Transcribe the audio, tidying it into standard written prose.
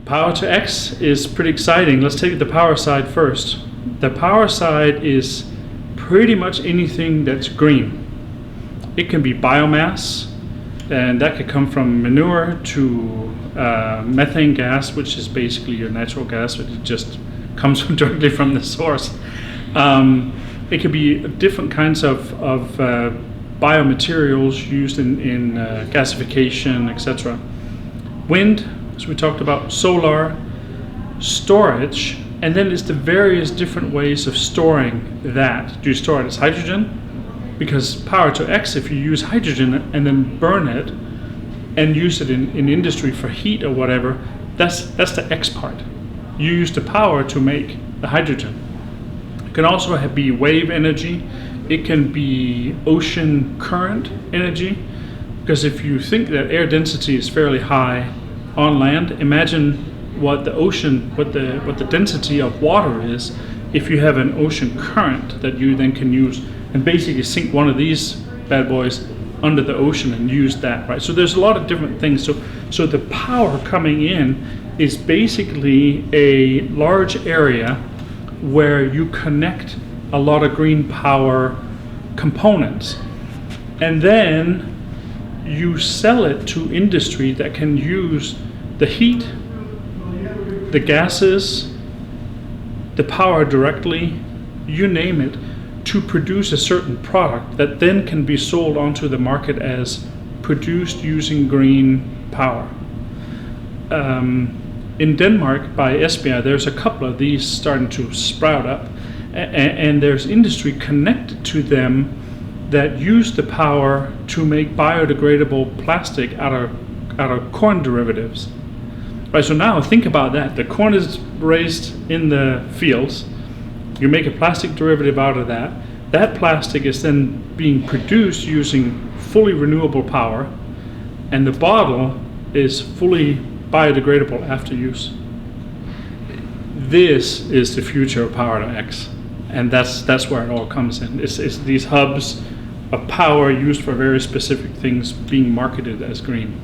Power to X is pretty exciting. Let's take the power side first. The power side is pretty much anything that's green. It can be biomass, and that could come from manure to methane gas, which is basically your natural gas, but it just comes directly from the source. It could be different kinds of biomaterials used in gasification, etc. Wind, as we talked about, solar, storage, and then it's the various different ways of storing that. Do you store it as hydrogen? Because power to X, if you use hydrogen and then burn it and use it in industry for heat or whatever, that's the X part. You use the power to make the hydrogen. It can also be wave energy. It can be ocean current energy, because if you think that air density is fairly high on land, imagine what the ocean, what the density of water is if you have an ocean current that you then can use and basically sink one of these bad boys under the ocean and use that, right? So there's a lot of different things. So the power coming in is basically a large area where you connect a lot of green power components, and then you sell it to industry that can use the heat, the gases, the power directly, you name it, to produce a certain product that then can be sold onto the market as produced using green power. In Denmark, by Esbjerg, there's a couple of these starting to sprout up, and there's industry connected to them that use the power to make biodegradable plastic out of corn derivatives. Right, so now think about that. The corn is raised in the fields. You make a plastic derivative out of that. That plastic is then being produced using fully renewable power, and the bottle is fully biodegradable after use. This is the future of Power to X, and that's where it all comes in. It's these hubs of power used for very specific things being marketed as green.